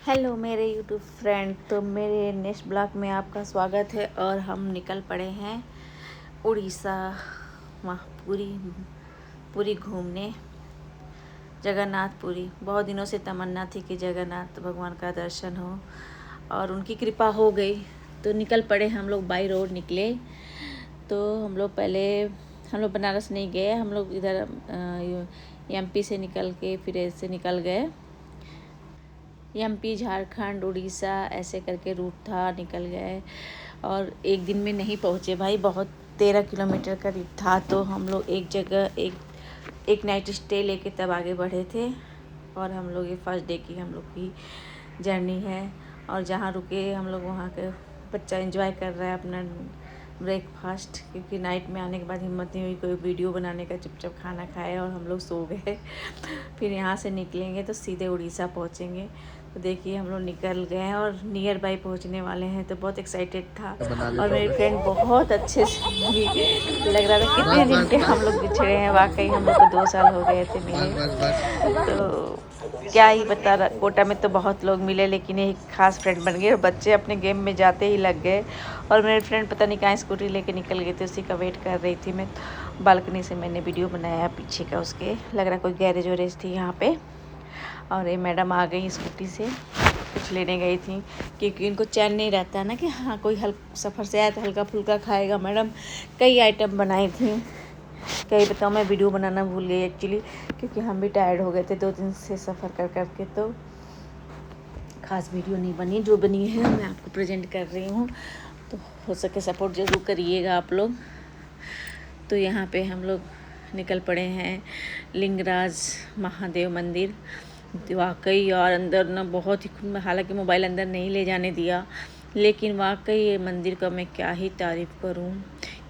Hello मेरे YouTube friend, तो मेरे नेक्स्ट ब्लॉग में आपका स्वागत है। और हम निकल पड़े हैं उड़ीसा, वहाँ पूरी घूमने, जगन्नाथपुरी। बहुत दिनों से तमन्ना थी कि जगन्नाथ भगवान का दर्शन हो और उनकी कृपा हो गई, तो निकल पड़े। हम लोग बाई रोड निकले। तो हम लोग बनारस नहीं गए, हम लोग इधर एमपी से निकल के फिर ऐसे निकल गए। एमपी, झारखंड, उड़ीसा ऐसे करके रूट था, निकल गए। और एक दिन में नहीं पहुँचे भाई, बहुत 13 किलोमीटर करीब था। तो हम लोग एक जगह एक नाइट स्टे लेके तब आगे बढ़े थे। और हम लोग ये फर्स्ट डे की हम लोग की जर्नी है। और जहाँ रुके हम लोग वहाँ के बच्चा एंजॉय कर रहा है अपना ब्रेकफास्ट, क्योंकि नाइट में आने के बाद हिम्मत नहीं हुई कोई वीडियो बनाने का। चुपचाप खाना खाए और हम लोग सो गए। फिर यहाँ से निकलेंगे तो सीधे उड़ीसा पहुँचेंगे। तो देखिए हम लोग निकल गए हैं और नियर बाई पहुँचने वाले हैं, तो बहुत एक्साइटेड था। और मेरी फ्रेंड बहुत अच्छे से भी लग रहा था, कितने दिन के हम लोग बिछड़े हैं। वाकई हम लोग को 2 साल हो गए थे मिले। तो क्या ही बता रहा, कोटा में तो बहुत लोग मिले, लेकिन एक खास फ्रेंड बन गए। और बच्चे अपने गेम में जाते ही लग गए। और मेरे फ्रेंड पता नहीं कहाँ स्कूटी लेके निकल गई थी, उसी का वेट कर रही थी मैं। बालकनी से मैंने वीडियो बनाया पीछे का, उसके लग रहा कोई गैरेज वैरेज थी यहाँ पे। और ये मैडम आ गई स्कूटी से, कुछ लेने गई थी, क्योंकि इनको चैन नहीं रहता ना कि हाँ कोई सफ़र से आया तो हल्का फुल्का खाएगा। मैडम कई आइटम बनाई थी। कई बताओ, मैं वीडियो बनाना भूल गई एक्चुअली, क्योंकि हम भी टायर्ड हो गए थे 2 दिन से सफ़र कर के। तो ख़ास वीडियो नहीं बनी, जो बनी है मैं आपको प्रेजेंट कर रही हूँ। तो हो सके सपोर्ट ज़रूर करिएगा आप लोग। तो यहाँ पे हम लोग निकल पड़े हैं लिंगराज महादेव मंदिर। वाकई और अंदर ना बहुत ही, हालांकि मोबाइल अंदर नहीं ले जाने दिया, लेकिन वाकई ये मंदिर का मैं क्या ही तारीफ़ करूं।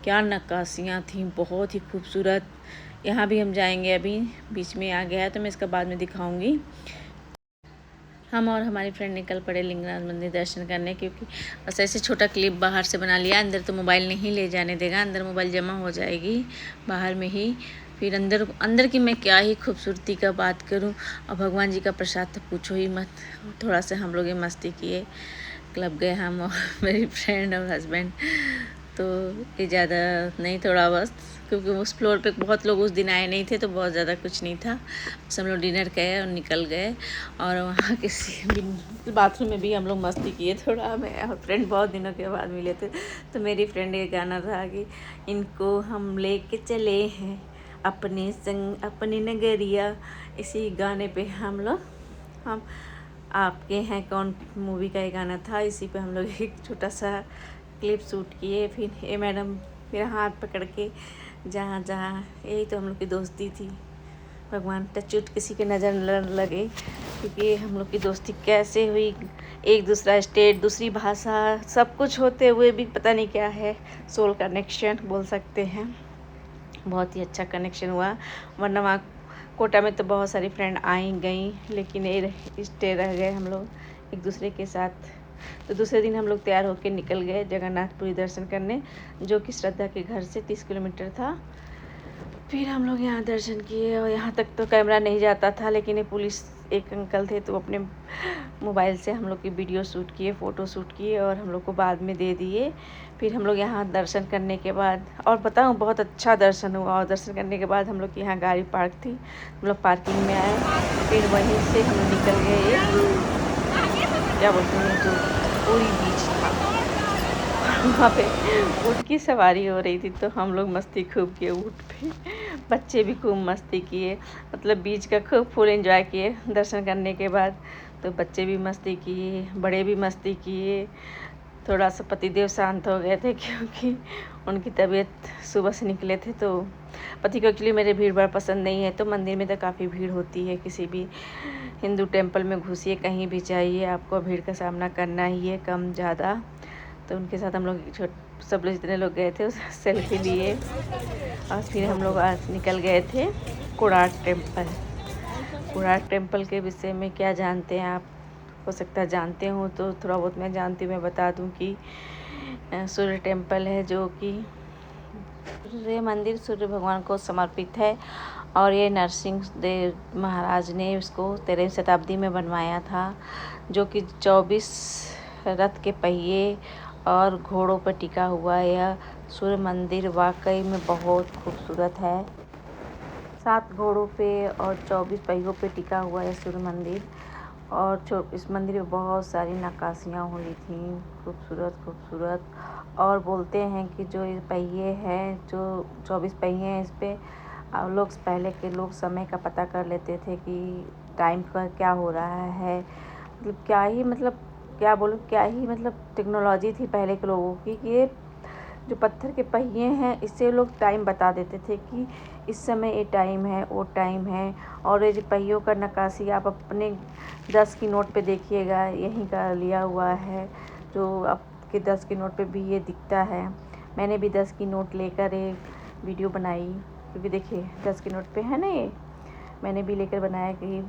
क्या नक्काशियाँ थीं, बहुत ही खूबसूरत। यहाँ भी हम जाएंगे, अभी बीच में आ गया है तो मैं इसका बाद में दिखाऊंगी। हम और हमारी फ्रेंड निकल पड़े लिंगराज मंदिर दर्शन करने, क्योंकि बस ऐसे छोटा क्लिप बाहर से बना लिया। अंदर तो मोबाइल नहीं ले जाने देगा, अंदर मोबाइल जमा हो जाएगी बाहर में ही। फिर अंदर की मैं क्या ही खूबसूरती का बात करूं। और भगवान जी का प्रसाद तो पूछो ही मत। थोड़ा सा हम लोग ये मस्ती किए, क्लब गए हम और मेरी फ्रेंड और हस्बैंड। तो ये ज़्यादा नहीं, थोड़ा बस, क्योंकि उस फ्लोर पे बहुत लोग उस दिन आए नहीं थे, तो बहुत ज़्यादा कुछ नहीं था। बस हम लोग डिनर किए और निकल गए। और वहाँ किसी बाथरूम में भी हम लोग मस्ती किए थोड़ा। मैं और फ्रेंड बहुत दिनों के बाद मिले थे। तो मेरी फ्रेंड ये गाना था कि इनको हम लेके चले हैं अपने संग अपनी नगरिया। इसी गाने पे हम आपके हैं कौन मूवी का ये गाना था। इसी पे हम लोग एक छोटा सा क्लिप शूट किए। फिर ये मैडम मेरा हाथ पकड़ के जहाँ यही तो हम लोग की दोस्ती थी। भगवान टचवुड किसी के नज़र न लगे, क्योंकि हम लोग की दोस्ती कैसे हुई। एक दूसरा स्टेट, दूसरी भाषा, सब कुछ होते हुए भी पता नहीं क्या है, सोल कनेक्शन बोल सकते हैं। बहुत ही अच्छा कनेक्शन हुआ। वरना वहाँ कोटा में तो बहुत सारी फ्रेंड आई गई, लेकिन ये स्टे रह गए हम लोग एक दूसरे के साथ। तो दूसरे दिन हम लोग तैयार होकर निकल गए जगन्नाथपुरी दर्शन करने, जो कि श्रद्धा के घर से 30 किलोमीटर था। फिर हम लोग यहाँ दर्शन किए। और यहाँ तक तो कैमरा नहीं जाता था, लेकिन ये पुलिस एक अंकल थे, तो अपने मोबाइल से हम लोग की वीडियो शूट किए, फ़ोटो शूट किए और हम लोग को बाद में दे दिए। फिर हम लोग यहाँ दर्शन करने के बाद, और बताऊँ, बहुत अच्छा दर्शन हुआ। और दर्शन करने के बाद हम लोग की यहाँ गाड़ी पार्क थी, हम लोग पार्किंग में आए। फिर वहीं से हम लोग निकल गए, क्या बोलते हैं, जो पूरी बीच था, वहाँ पे ऊँट की सवारी हो रही थी। तो हम लोग मस्ती खूब किए ऊँट पे। बच्चे भी खूब मस्ती किए, मतलब बीच का खूब फुल एंजॉय किए दर्शन करने के बाद। तो बच्चे भी मस्ती किए, बड़े भी मस्ती किए। थोड़ा सा पतिदेव शांत हो गए थे, क्योंकि उनकी तबीयत, सुबह से निकले थे। तो पति को एक्चुअली मेरे भीड़ भाड़ पसंद नहीं है, तो मंदिर में तो काफ़ी भीड़ होती है। किसी भी हिंदू टेम्पल में घुसिए, कहीं भी जाइए, आपको भीड़ का सामना करना ही है, कम ज़्यादा। तो उनके साथ हम लोग सब लोग जितने लोग गए थे सेल्फी लिए। और फिर हम लोग आज निकल गए थे कोणार्क टेम्पल। कोणार्क टेम्पल के विषय में क्या जानते हैं आप? हो सकता है जानते हो, तो थोड़ा बहुत मैं जानती हूँ। मैं बता दूँ कि सूर्य टेम्पल है, जो कि ये मंदिर सूर्य भगवान को समर्पित है। और ये नरसिंह देव महाराज ने उसको 13वीं शताब्दी में बनवाया था। जो कि 24 रथ के पहिए और घोड़ों पर टिका हुआ यह सूर्य मंदिर वाकई में बहुत खूबसूरत है। 7 घोड़ों पे और 24 पहियों पे टिका हुआ है सूर्य मंदिर। और इस मंदिर में बहुत सारी नक्काशियाँ हुई थी, खूबसूरत। और बोलते हैं कि जो ये पहिए हैं, जो 24 पहिए हैं, इस पे लोग पहले के लोग समय का पता कर लेते थे कि टाइम का क्या हो रहा है। क्या ही टेक्नोलॉजी थी पहले के लोगों की कि ये जो पत्थर के पहिए हैं, इससे लोग टाइम बता देते थे कि इस समय ये टाइम है, वो टाइम है। और ये जो पहियों का नक्काशी आप अपने 10 की नोट पे देखिएगा, यहीं का लिया हुआ है, जो आपके 10 की नोट पे भी ये दिखता है। मैंने भी 10 की नोट लेकर एक वीडियो बनाई, क्योंकि देखिए 10 की नोट पे है ना, ये मैंने भी लेकर बनाया कि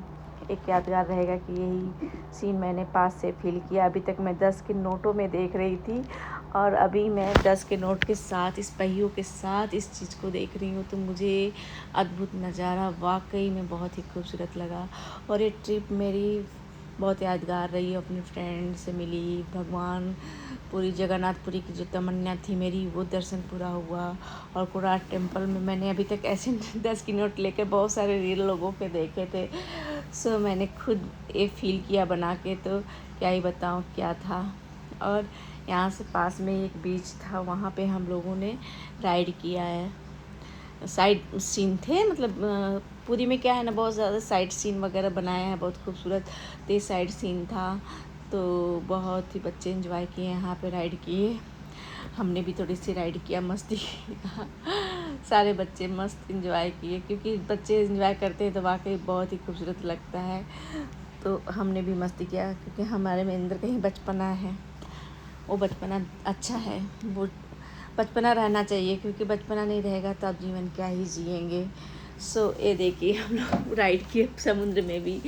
एक यादगार रहेगा कि यही सीन मैंने पास से फील किया। अभी तक मैं 10 के नोटों में देख रही थी और अभी मैं 10 के नोट के साथ, इस पहियों के साथ इस चीज़ को देख रही हूँ। तो मुझे अद्भुत नज़ारा वाकई में बहुत ही खूबसूरत लगा। और ये ट्रिप मेरी बहुत यादगार रही। अपने फ्रेंड से मिली, भगवान पूरी जगन्नाथपुरी की जो तमन्ना थी मेरी, वो दर्शन पूरा हुआ। और कोणार्क टेम्पल में मैंने अभी तक ऐसे 10 की नोट लेकर बहुत सारे रील लोगों पे देखे थे। सो मैंने खुद ये फील किया बना के, तो क्या ही बताऊँ क्या था। और यहाँ से पास में एक बीच था, वहाँ पे हम लोगों ने राइड किया है। साइड सीन थे, पूरी में क्या है ना, बहुत ज़्यादा साइड सीन वगैरह बनाया है, बहुत खूबसूरत। तो ये साइड सीन था, तो बहुत ही बच्चे एंजॉय किए, यहाँ पे राइड किए। हमने भी थोड़ी सी राइड किया, मस्ती किया। सारे बच्चे मस्त एंजॉय किए, क्योंकि बच्चे एंजॉय करते हैं तो वाकई बहुत ही खूबसूरत लगता है। तो हमने भी मस्ती किया, क्योंकि हमारे में अंदर कहीं बचपना है, वो बचपना अच्छा है, वो बचपना रहना चाहिए, क्योंकि बचपना नहीं रहेगा तो आप जीवन क्या ही जिएंगे। सो ये देखिए हम लोग राइड किए समुद्र में भी,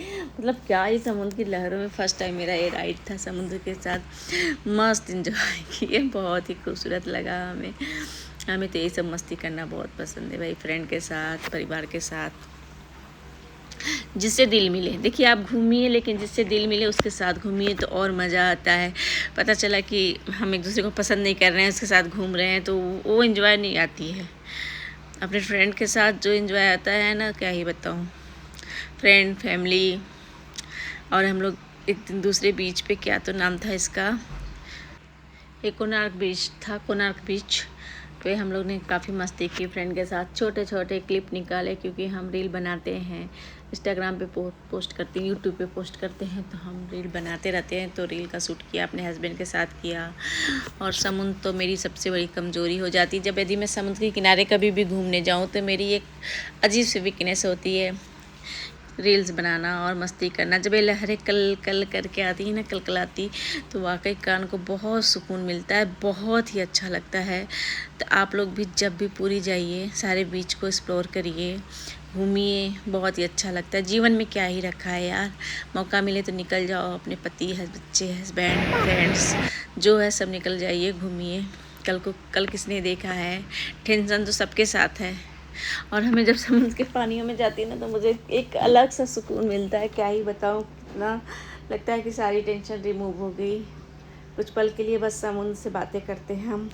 क्या ही समुद्र की लहरों में फर्स्ट टाइम मेरा ये राइड था समुद्र के साथ। मस्त एंजॉय किए, बहुत ही खूबसूरत लगा हमें तो यही सब मस्ती करना बहुत पसंद है भाई, फ्रेंड के साथ, परिवार के साथ, जिससे दिल मिले। देखिए आप घूमिए, लेकिन जिससे दिल मिले उसके साथ घूमिए तो और मज़ा आता है। पता चला कि हम एक दूसरे को पसंद नहीं कर रहे हैं, उसके साथ घूम रहे हैं, तो वो एंजॉय नहीं आती है। अपने फ्रेंड के साथ जो एंजॉय आता है ना, क्या ही बताऊँ। Friend, family. और हम लोग एक दिन दूसरे बीच पे, क्या तो नाम था इसका, एक कोणार्क बीच था, कोणार्क बीच पे हम लोग ने काफ़ी मस्ती की फ्रेंड के साथ। छोटे छोटे क्लिप निकाले, क्योंकि हम रील बनाते हैं, इंस्टाग्राम पे पोस्ट करते हैं, यूट्यूब पे पोस्ट करते हैं, तो हम रील बनाते रहते हैं। तो रील का शूट किया, अपने हस्बैंड के साथ किया। और समुद्र तो मेरी सबसे बड़ी कमज़ोरी हो जाती है। यदि मैं समुद्र के किनारे कभी भी घूमने जाऊँ तो मेरी एक अजीब सी वीकनेस होती है, रील्स बनाना और मस्ती करना। जब ये लहरें कल कल करके आती है ना, कलकलाती, तो वाकई कान को बहुत सुकून मिलता है, बहुत ही अच्छा लगता है। तो आप लोग भी जब भी पूरी जाइए, सारे बीच को एक्सप्लोर करिए, घूमिए, बहुत ही अच्छा लगता है। जीवन में क्या ही रखा है यार, मौका मिले तो निकल जाओ, अपने पति, बच्चे, हस्बैंड, फ्रेंड्स जो है सब निकल जाइए, घूमिए। कल किसने देखा है, टेंशन तो सबके साथ है। और हमें जब समुद्र के पानियों में जाती है ना, तो मुझे एक अलग सा सुकून मिलता है, क्या ही बताऊँ। कितना लगता है कि सारी टेंशन रिमूव हो गई। कुछ पल के लिए बस समुद्र से बातें करते हैं हम।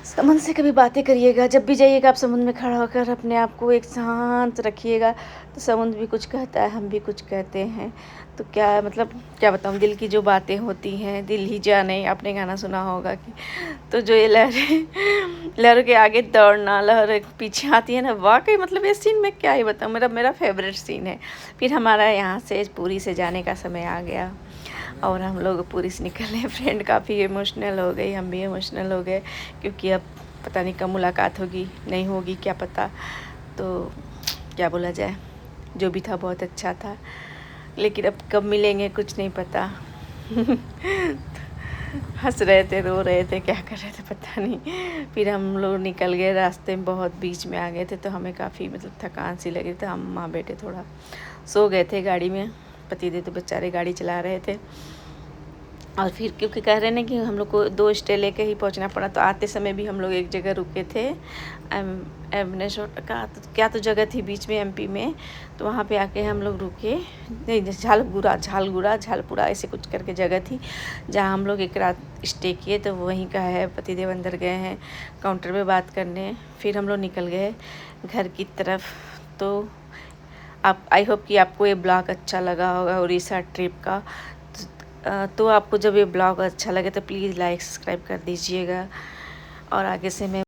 समुद्र से कभी बातें करिएगा, जब भी जाइएगा आप समुद्र में खड़ा होकर अपने आप को एक शांत रखिएगा, तो समुद्र भी कुछ कहता है, हम भी कुछ कहते हैं। तो क्या बताऊँ, दिल की जो बातें होती हैं, दिल ही जाने। आपने गाना सुना होगा कि, तो जो ये लहरों के आगे दौड़ना, लहर पीछे आती है ना, वाकई ये सीन में क्या ही बताऊँ, मेरा फेवरेट सीन है। फिर हमारा यहाँ से पुरी से जाने का समय आ गया और हम लोग पुरी से निकले। फ्रेंड काफ़ी इमोशनल हो गई, हम भी इमोशनल हो गए, क्योंकि अब पता नहीं कब मुलाकात होगी, नहीं होगी, क्या पता। तो क्या बोला जाए, जो भी था बहुत अच्छा था, लेकिन अब कब मिलेंगे कुछ नहीं पता। हंस रहे थे, रो रहे थे, क्या कर रहे थे पता नहीं। फिर हम लोग निकल गए, रास्ते में बहुत बीच में आ गए थे, तो हमें काफ़ी थकान सी लगी थी। हम माँ बेटे थोड़ा सो गए थे गाड़ी में, पति देव तो बेचारे गाड़ी चला रहे थे। और फिर क्योंकि कह रहे हैं ना कि हम लोग को 2 स्टे लेके ही पहुंचना पड़ा, तो आते समय भी हम लोग एक जगह रुके थे। एमनेश्वर का क्या तो जगह थी बीच में एमपी में, तो वहाँ पे आके हम लोग रुके। नहीं, झालपुरा ऐसे कुछ करके जगह थी जहाँ हम लोग एक रात स्टे किए। तो वहीं का है, पतिदेव अंदर गए हैं काउंटर पे बात करने। फिर हम लोग निकल गए घर की तरफ। तो आप आई होप कि आपको ये ब्लॉग अच्छा लगा होगा उड़ीसा ट्रिप का। तो आपको जब ये ब्लॉग अच्छा लगे तो प्लीज़ लाइक सब्सक्राइब कर दीजिएगा। और आगे से मैं